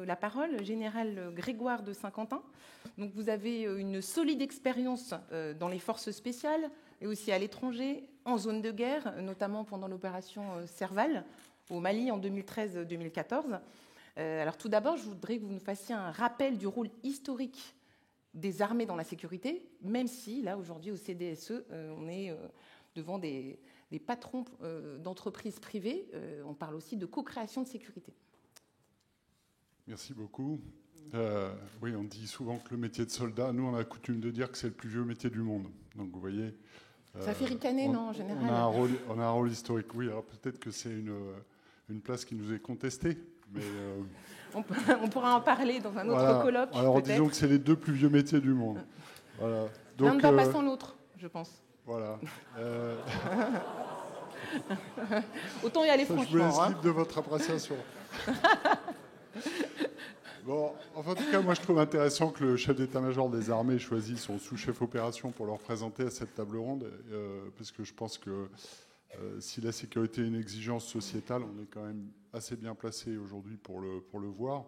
La parole, général Grégoire de Saint-Quentin. Donc vous avez une solide expérience dans les forces spéciales et aussi à l'étranger, en zone de guerre, notamment pendant l'opération Serval au Mali en 2013-2014. Alors tout d'abord, je voudrais que vous nous fassiez un rappel du rôle historique des armées dans la sécurité, même si, là, aujourd'hui, au CDSE, on est devant des patrons d'entreprises privées. On parle aussi de co-création de sécurité. Merci beaucoup. Oui, on dit souvent que le métier de soldat, nous, on a coutume de dire que c'est le plus vieux métier du monde. Donc, vous voyez... Ça fait ricaner, non, en général. On a un rôle historique, oui. Alors, peut-être que c'est une place qui nous est contestée, mais... on pourra en parler dans un autre colloque, alors, disons que c'est les deux plus vieux métiers du monde. Voilà. Donc, l'un ne va pas sans l'autre, je pense. Voilà. Autant y aller franchement. Je vous laisse libre de votre appréciation. Bon, enfin, en tout cas, moi, je trouve intéressant que le chef d'état-major des armées choisisse son sous-chef opération pour le représenter à cette table ronde, parce que je pense que si la sécurité est une exigence sociétale, on est quand même assez bien placé aujourd'hui pour le voir,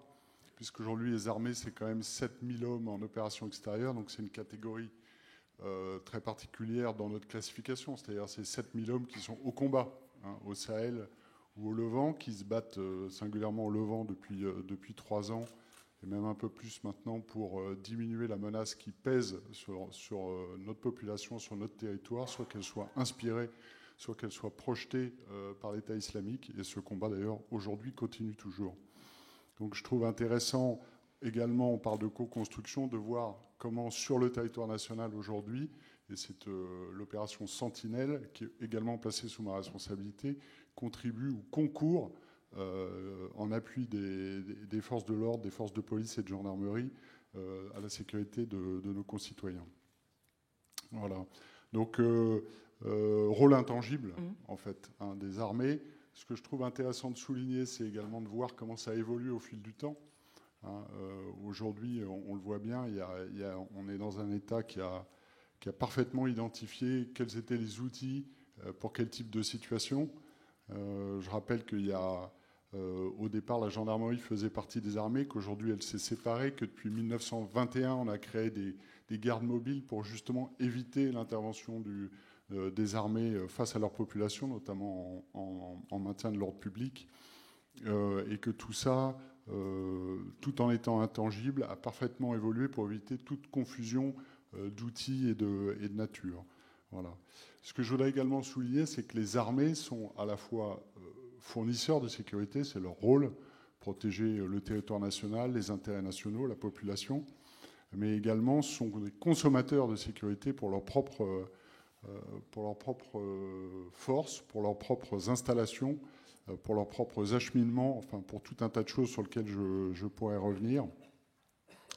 puisqu'aujourd'hui, les armées, c'est quand même 7000 hommes en opération extérieure, donc c'est une catégorie très particulière dans notre classification, c'est-à-dire c'est 7000 hommes qui sont au combat, hein, au Sahel ou au Levant, qui se battent singulièrement au Levant depuis 3 ans, et même un peu plus maintenant, pour diminuer la menace qui pèse sur notre population, sur notre territoire, soit qu'elle soit inspirée, soit qu'elle soit projetée par l'État islamique. Et ce combat, d'ailleurs, aujourd'hui, continue toujours. Donc je trouve intéressant, également, on parle de co-construction, de voir comment, sur le territoire national aujourd'hui, et c'est l'opération Sentinelle, qui est également placée sous ma responsabilité, contribue ou concourt en appui des forces de l'ordre, des forces de police et de gendarmerie à la sécurité de nos concitoyens. Voilà. Donc, rôle intangible, en fait, hein, des armées. Ce que je trouve intéressant de souligner, c'est également de voir comment ça évolue au fil du temps. Hein, aujourd'hui, on le voit bien, on est dans un État qui a parfaitement identifié quels étaient les outils pour quel type de situation. Je rappelle qu'il y a, au départ, la gendarmerie faisait partie des armées, qu'aujourd'hui elle s'est séparée, que depuis 1921, on a créé des gardes mobiles pour justement éviter l'intervention des armées face à leur population, notamment en maintien de l'ordre public, et que tout ça, tout en étant intangible, a parfaitement évolué pour éviter toute confusion d'outils et de nature. Voilà. Ce que je voudrais également souligner, c'est que les armées sont à la fois fournisseurs de sécurité, c'est leur rôle, protéger le territoire national, les intérêts nationaux, la population, mais également sont des consommateurs de sécurité pour leurs propres forces, pour leurs propres installations, pour leurs propres acheminements, enfin pour tout un tas de choses sur lesquelles je pourrais revenir.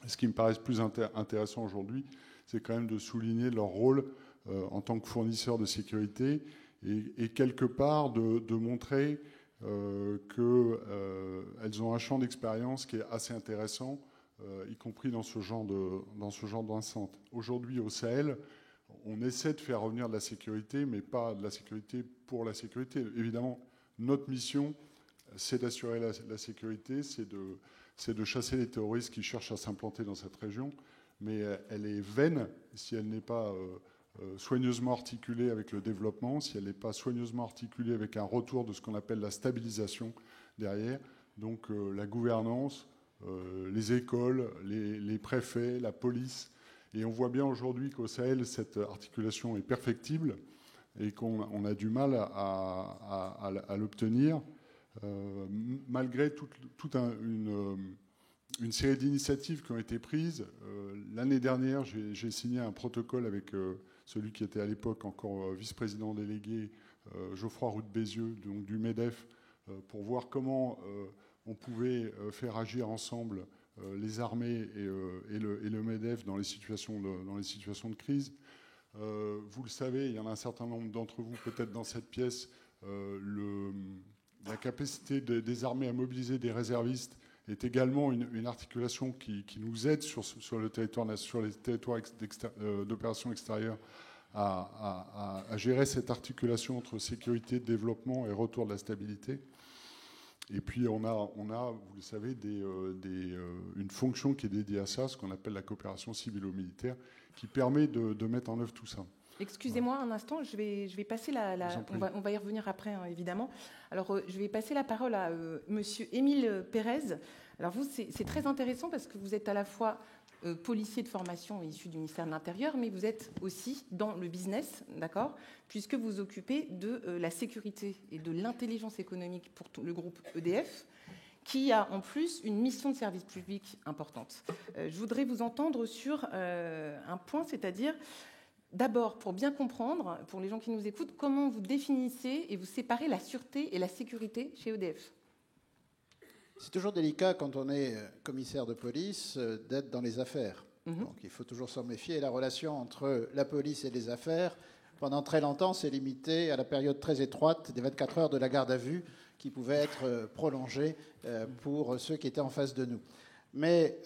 Ce qui me paraît plus intéressant aujourd'hui, c'est quand même de souligner leur rôle en tant que fournisseurs de sécurité et quelque part de montrer qu'elles ont un champ d'expérience qui est assez intéressant, y compris dans ce genre d'enceinte. Aujourd'hui, au Sahel, on essaie de faire revenir de la sécurité, mais pas de la sécurité pour la sécurité. Évidemment, notre mission, c'est d'assurer la sécurité, c'est de chasser les terroristes qui cherchent à s'implanter dans cette région, mais elle est vaine si elle n'est pas soigneusement articulée avec le développement, si elle n'est pas soigneusement articulée avec un retour de ce qu'on appelle la stabilisation derrière, donc la gouvernance, les écoles, les préfets, la police. Et on voit bien aujourd'hui qu'au Sahel, cette articulation est perfectible et qu'on a du mal à l'obtenir, malgré toute une série d'initiatives qui ont été prises. L'année dernière, j'ai signé un protocole avec celui qui était à l'époque encore vice-président délégué, Geoffroy Roux de Bézieux, donc du MEDEF, pour voir comment on pouvait faire agir ensemble les armées et le MEDEF dans les situations de crise. Vous le savez, il y en a un certain nombre d'entre vous, peut-être dans cette pièce, la capacité des armées à mobiliser des réservistes est également une articulation qui nous aide sur les territoires d'opération extérieure à gérer cette articulation entre sécurité, développement et retour de la stabilité. Et puis on a, vous le savez, une fonction qui est dédiée à ça, ce qu'on appelle la coopération civilo-militaire, qui permet de mettre en œuvre tout ça. Excusez-moi un instant, je vais passer on va y revenir après, hein, évidemment. Alors, je vais passer la parole à Monsieur Émile Pérez. Alors vous, c'est très intéressant parce que vous êtes à la fois policier de formation issu du ministère de l'Intérieur, mais vous êtes aussi dans le business, d'accord, puisque vous occupez de la sécurité et de l'intelligence économique pour tout le groupe EDF, qui a en plus une mission de service public importante. Je voudrais vous entendre sur un point, c'est-à-dire, d'abord, pour bien comprendre, pour les gens qui nous écoutent, comment vous définissez et vous séparez la sûreté et la sécurité chez EDF ? C'est toujours délicat quand on est commissaire de police d'être dans les affaires. Donc il faut toujours s'en méfier. Et la relation entre la police et les affaires, pendant très longtemps, s'est limitée à la période très étroite des 24 heures de la garde à vue qui pouvait être prolongée pour ceux qui étaient en face de nous. Mais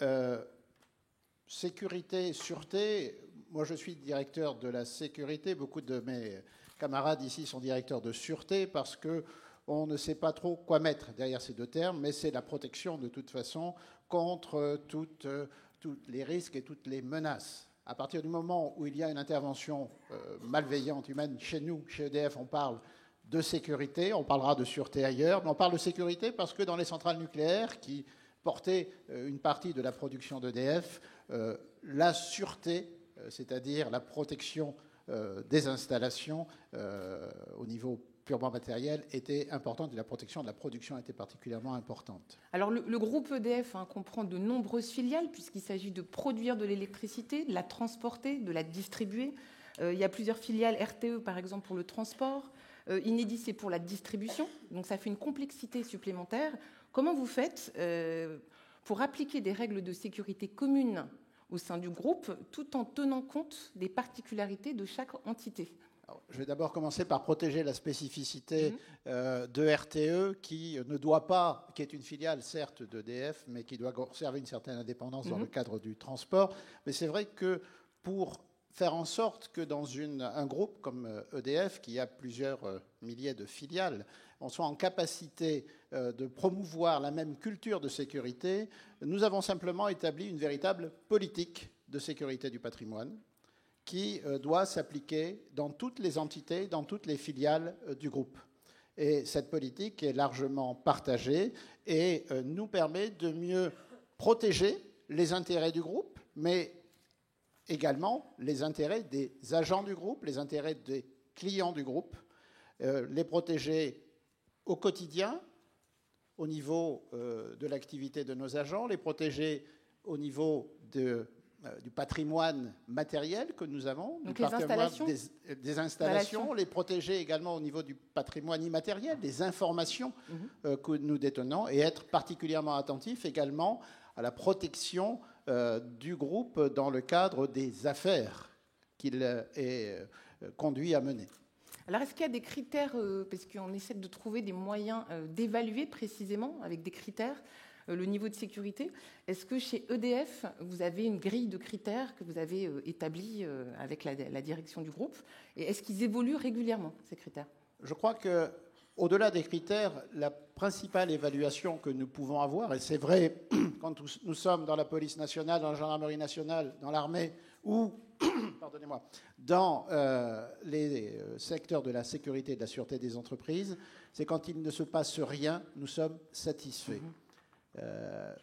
sécurité, sûreté, moi je suis directeur de la sécurité. Beaucoup de mes camarades ici sont directeurs de sûreté parce que on ne sait pas trop quoi mettre derrière ces deux termes, mais c'est la protection de toute façon contre tous les risques et toutes les menaces. À partir du moment où il y a une intervention malveillante, humaine, chez nous, chez EDF, on parle de sécurité, on parlera de sûreté ailleurs, mais on parle de sécurité parce que dans les centrales nucléaires qui portaient une partie de la production d'EDF, la sûreté, c'est-à-dire la protection des installations au niveau purement matériel, était importante et la protection de la production était particulièrement importante. Alors le groupe EDF comprend de nombreuses filiales puisqu'il s'agit de produire de l'électricité, de la transporter, de la distribuer. Il y a plusieurs filiales, RTE par exemple pour le transport, Enedis c'est pour la distribution, donc ça fait une complexité supplémentaire. Comment vous faites pour appliquer des règles de sécurité communes au sein du groupe tout en tenant compte des particularités de chaque entité ? Alors, je vais d'abord commencer par protéger la spécificité de RTE qui ne doit pas, qui est une filiale certes d'EDF, mais qui doit conserver une certaine indépendance dans le cadre du transport. Mais c'est vrai que pour faire en sorte que dans un groupe comme EDF, qui a plusieurs milliers de filiales, on soit en capacité de promouvoir la même culture de sécurité, nous avons simplement établi une véritable politique de sécurité du patrimoine qui doit s'appliquer dans toutes les entités, dans toutes les filiales du groupe. Et cette politique est largement partagée et nous permet de mieux protéger les intérêts du groupe, mais également les intérêts des agents du groupe, les intérêts des clients du groupe, les protéger au quotidien, au niveau de l'activité de nos agents, les protéger au niveau du patrimoine matériel que nous avons, donc du des installations, les protéger également au niveau du patrimoine immatériel, des informations que nous détenons, et être particulièrement attentif également à la protection du groupe dans le cadre des affaires qu'il est conduit à mener. Alors, est-ce qu'il y a des critères, parce qu'on essaie de trouver des moyens d'évaluer précisément, avec des critères, le niveau de sécurité. Est-ce que chez EDF, vous avez une grille de critères que vous avez établie avec la direction du groupe ? Et est-ce qu'ils évoluent régulièrement, ces critères ? Je crois qu'au-delà des critères, la principale évaluation que nous pouvons avoir, et c'est vrai quand nous sommes dans la police nationale, dans la gendarmerie nationale, dans l'armée ou pardonnez-moi, dans les secteurs de la sécurité et de la sûreté des entreprises, c'est quand il ne se passe rien, nous sommes satisfaits.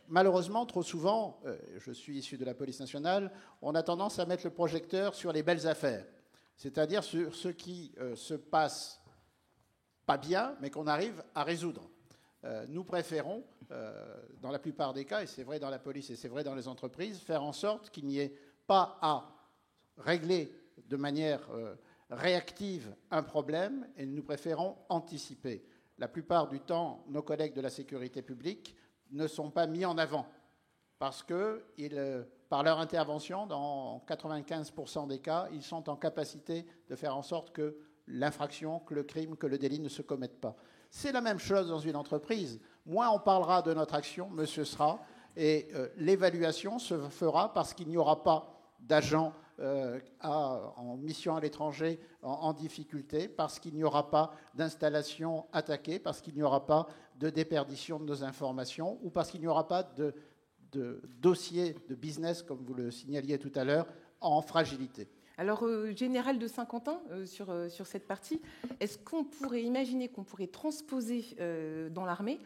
Malheureusement, trop souvent, je suis issu de la police nationale, on a tendance à mettre le projecteur sur les belles affaires, c'est-à-dire sur ce qui se passe pas bien, mais qu'on arrive à résoudre. Nous préférons, dans la plupart des cas, et c'est vrai dans la police et c'est vrai dans les entreprises, faire en sorte qu'il n'y ait pas à régler de manière réactive un problème, et nous préférons anticiper. La plupart du temps, nos collègues de la sécurité publique ne sont pas mis en avant parce que, par leur intervention, dans 95% des cas, ils sont en capacité de faire en sorte que l'infraction, que le crime, que le délit ne se commettent pas. C'est la même chose dans une entreprise. Moins on parlera de notre action, mieux ce sera, et l'évaluation se fera parce qu'il n'y aura pas d'agents en mission à l'étranger en difficulté, parce qu'il n'y aura pas d'installation attaquée, parce qu'il n'y aura pas de déperdition de nos informations ou parce qu'il n'y aura pas de dossier de business, comme vous le signaliez tout à l'heure, en fragilité? Alors, général de Saint-Quentin, sur cette partie, est-ce qu'on pourrait imaginer qu'on pourrait transposer dans l'armée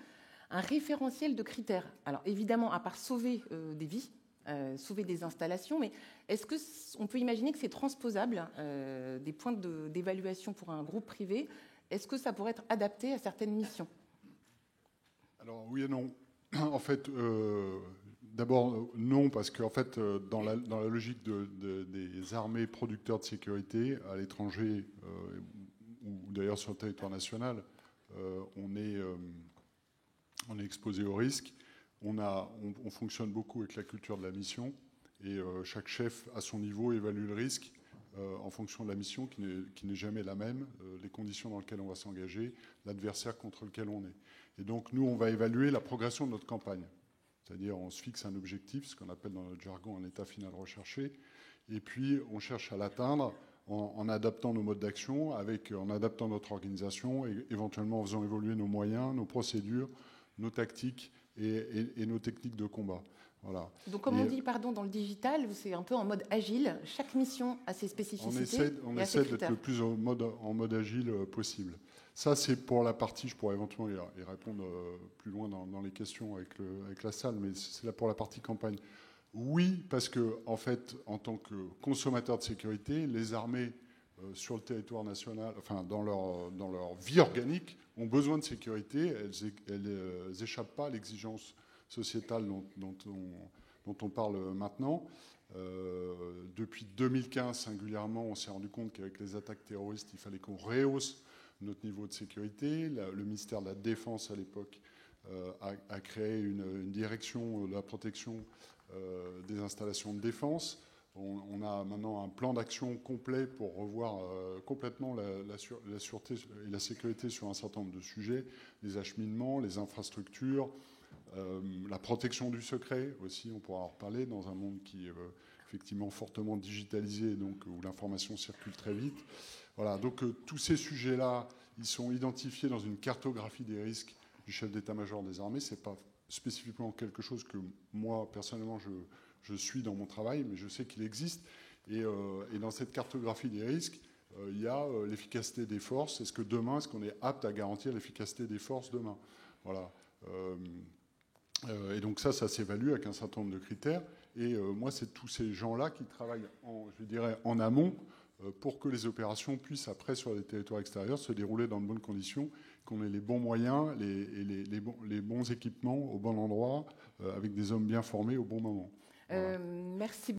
un référentiel de critères? Alors, évidemment, à part sauver des vies, sauver des installations, mais est-ce qu'on peut imaginer que c'est transposable, des points d'évaluation pour un groupe privé? Est-ce que ça pourrait être adapté à certaines missions? Alors, oui et non. En fait, d'abord, non, parce qu'en fait, dans la logique des armées producteurs de sécurité, à l'étranger, ou d'ailleurs sur le territoire national, on est exposé au risque. On fonctionne beaucoup avec la culture de la mission, et chaque chef, à son niveau, évalue le risque en fonction de la mission, qui n'est jamais la même, les conditions dans lesquelles on va s'engager, l'adversaire contre lequel on est. Et donc, nous, on va évaluer la progression de notre campagne. C'est-à-dire, on se fixe un objectif, ce qu'on appelle dans notre jargon un état final recherché, et puis on cherche à l'atteindre en adaptant nos modes d'action, en adaptant notre organisation, et éventuellement en faisant évoluer nos moyens, nos procédures, nos tactiques et nos techniques de combat. Voilà. Donc, comme on dit, dans le digital, c'est un peu en mode agile. Chaque mission a ses spécificités. On essaie d'être le plus en mode agile possible. Ça, c'est pour la partie, je pourrais éventuellement y répondre plus loin dans les questions avec la salle, mais c'est là pour la partie campagne. Oui, parce que, en fait, en tant que consommateur de sécurité, les armées sur le territoire national, enfin, dans leur vie organique, ont besoin de sécurité. Elles n'échappent pas à l'exigence sociétale dont on parle maintenant. Depuis 2015, singulièrement, on s'est rendu compte qu'avec les attaques terroristes, il fallait qu'on rehausse notre niveau de sécurité. Le ministère de la Défense, à l'époque, a créé une direction de la protection des installations de défense. On a maintenant un plan d'action complet pour revoir complètement la sûreté et la sécurité sur un certain nombre de sujets, les acheminements, les infrastructures, la protection du secret aussi, on pourra en reparler, dans un monde qui est effectivement fortement digitalisé, donc où l'information circule très vite. Voilà, donc tous ces sujets-là, ils sont identifiés dans une cartographie des risques du chef d'état-major des armées. Ce n'est pas spécifiquement quelque chose que moi, personnellement, je suis dans mon travail, mais je sais qu'il existe. Et dans cette cartographie des risques, il y a l'efficacité des forces. Est-ce qu'on est apte à garantir l'efficacité des forces demain? Voilà. Et donc ça s'évalue avec un certain nombre de critères. Et moi, c'est tous ces gens-là qui travaillent, en amont, pour que les opérations puissent, après, sur les territoires extérieurs, se dérouler dans de bonnes conditions, qu'on ait les bons moyens, les bons équipements au bon endroit, avec des hommes bien formés au bon moment. Voilà. Merci beaucoup.